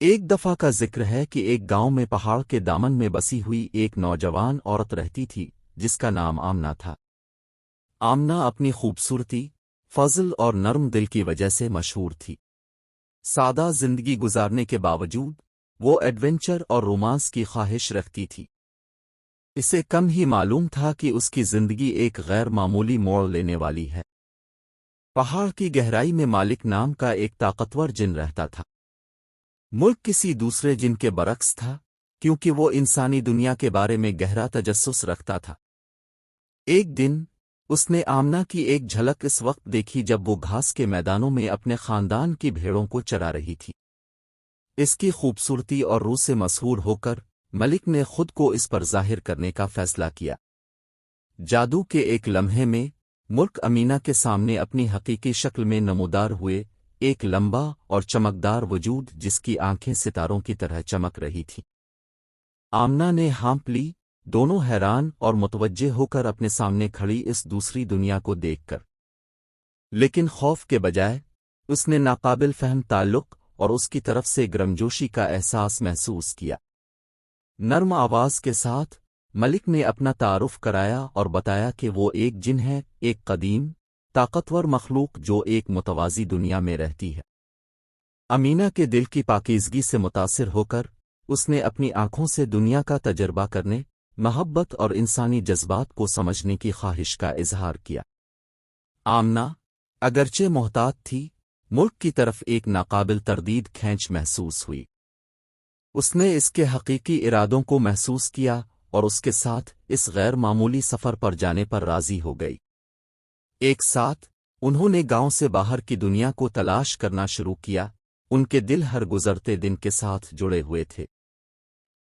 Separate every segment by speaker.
Speaker 1: ایک دفعہ کا ذکر ہے کہ ایک گاؤں میں پہاڑ کے دامن میں بسی ہوئی ایک نوجوان عورت رہتی تھی جس کا نام آمنہ تھا۔ آمنہ اپنی خوبصورتی، فضل اور نرم دل کی وجہ سے مشہور تھی۔ سادہ زندگی گزارنے کے باوجود وہ ایڈونچر اور رومانس کی خواہش رکھتی تھی۔ اسے کم ہی معلوم تھا کہ اس کی زندگی ایک غیر معمولی موڑ لینے والی ہے۔ پہاڑ کی گہرائی میں مالک نام کا ایک طاقتور جن رہتا تھا۔ ملک کسی دوسرے جن کے برعکس تھا کیونکہ وہ انسانی دنیا کے بارے میں گہرا تجسس رکھتا تھا۔ ایک دن اس نے آمنہ کی ایک جھلک اس وقت دیکھی جب وہ گھاس کے میدانوں میں اپنے خاندان کی بھیڑوں کو چرا رہی تھی۔ اس کی خوبصورتی اور روح سے مسحور ہو کر ملک نے خود کو اس پر ظاہر کرنے کا فیصلہ کیا۔ جادو کے ایک لمحے میں ملک امینہ کے سامنے اپنی حقیقی شکل میں نمودار ہوئے، ایک لمبا اور چمکدار وجود جس کی آنکھیں ستاروں کی طرح چمک رہی تھیں۔ آمنہ نے ہانپ لی، دونوں حیران اور متوجہ ہو کر اپنے سامنے کھڑی اس دوسری دنیا کو دیکھ کر، لیکن خوف کے بجائے اس نے ناقابل فہم تعلق اور اس کی طرف سے گرمجوشی کا احساس محسوس کیا۔ نرم آواز کے ساتھ ملک نے اپنا تعارف کرایا اور بتایا کہ وہ ایک جن ہے، ایک قدیم، طاقتور مخلوق جو ایک متوازی دنیا میں رہتی ہے۔ امینہ کے دل کی پاکیزگی سے متاثر ہو کر اس نے اپنی آنکھوں سے دنیا کا تجربہ کرنے، محبت اور انسانی جذبات کو سمجھنے کی خواہش کا اظہار کیا۔ آمنہ اگرچہ محتاط تھی، ملک کی طرف ایک ناقابل تردید کھینچ محسوس ہوئی۔ اس نے اس کے حقیقی ارادوں کو محسوس کیا اور اس کے ساتھ اس غیر معمولی سفر پر جانے پر راضی ہو گئی۔ ایک ساتھ انہوں نے گاؤں سے باہر کی دنیا کو تلاش کرنا شروع کیا، ان کے دل ہر گزرتے دن کے ساتھ جڑے ہوئے تھے۔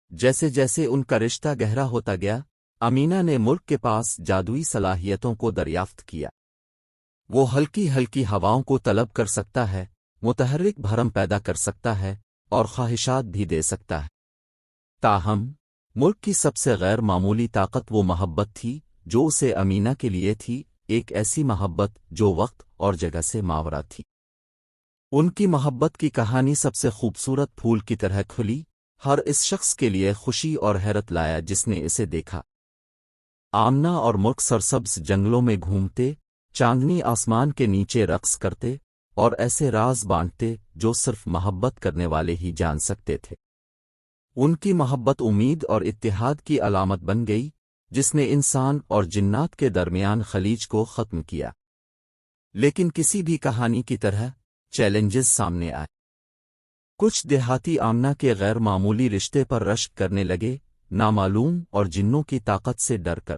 Speaker 1: جیسے جیسے ان کا رشتہ گہرا ہوتا گیا، امینہ نے ملک کے پاس جادوئی صلاحیتوں کو دریافت کیا۔ وہ ہلکی ہلکی ہواؤں کو طلب کر سکتا ہے، متحرک بھرم پیدا کر سکتا ہے اور خواہشات بھی دے سکتا ہے۔ تاہم ملک کی سب سے غیر معمولی طاقت وہ محبت تھی جو اسے امینہ کے لیے تھی، ایک ایسی محبت جو وقت اور جگہ سے ماورا تھی۔ ان کی محبت کی کہانی سب سے خوبصورت پھول کی طرح کھلی، ہر اس شخص کے لیے خوشی اور حیرت لایا جس نے اسے دیکھا۔ آمنہ اور ملک سرسبز جنگلوں میں گھومتے، چاندنی آسمان کے نیچے رقص کرتے اور ایسے راز بانٹتے جو صرف محبت کرنے والے ہی جان سکتے تھے۔ ان کی محبت امید اور اتحاد کی علامت بن گئی جس نے انسان اور جنات کے درمیان خلیج کو ختم کیا۔ لیکن کسی بھی کہانی کی طرح چیلنجز سامنے آئے۔ کچھ دیہاتی آمنہ کے غیر معمولی رشتے پر رشک کرنے لگے، نامعلوم اور جنوں کی طاقت سے ڈر کر۔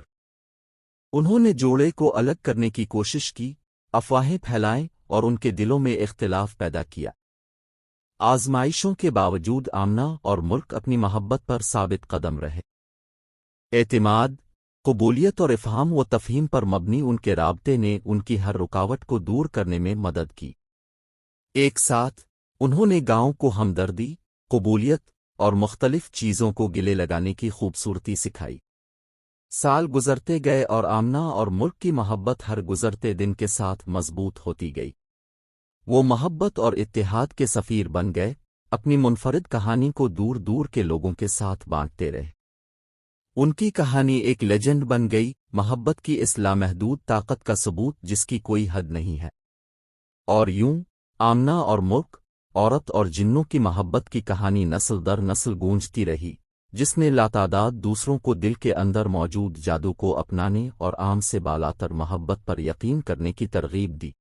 Speaker 1: انہوں نے جوڑے کو الگ کرنے کی کوشش کی، افواہیں پھیلائیں اور ان کے دلوں میں اختلاف پیدا کیا۔ آزمائشوں کے باوجود آمنہ اور ملک اپنی محبت پر ثابت قدم رہے۔ اعتماد، قبولیت اور افہام و تفہیم پر مبنی ان کے رابطے نے ان کی ہر رکاوٹ کو دور کرنے میں مدد کی۔ ایک ساتھ انہوں نے گاؤں کو ہمدردی، قبولیت اور مختلف چیزوں کو گلے لگانے کی خوبصورتی سکھائی۔ سال گزرتے گئے اور آمنہ اور ملک کی محبت ہر گزرتے دن کے ساتھ مضبوط ہوتی گئی۔ وہ محبت اور اتحاد کے سفیر بن گئے، اپنی منفرد کہانی کو دور دور کے لوگوں کے ساتھ بانٹتے رہے۔ ان کی کہانی ایک لیجنڈ بن گئی، محبت کی اس لامحدود طاقت کا ثبوت جس کی کوئی حد نہیں ہے۔ اور یوں آمنہ اور ملک، عورت اور جنوں کی محبت کی کہانی نسل در نسل گونجتی رہی، جس نے لاتعداد دوسروں کو دل کے اندر موجود جادو کو اپنانے اور عام سے بالاتر محبت پر یقین کرنے کی ترغیب دی۔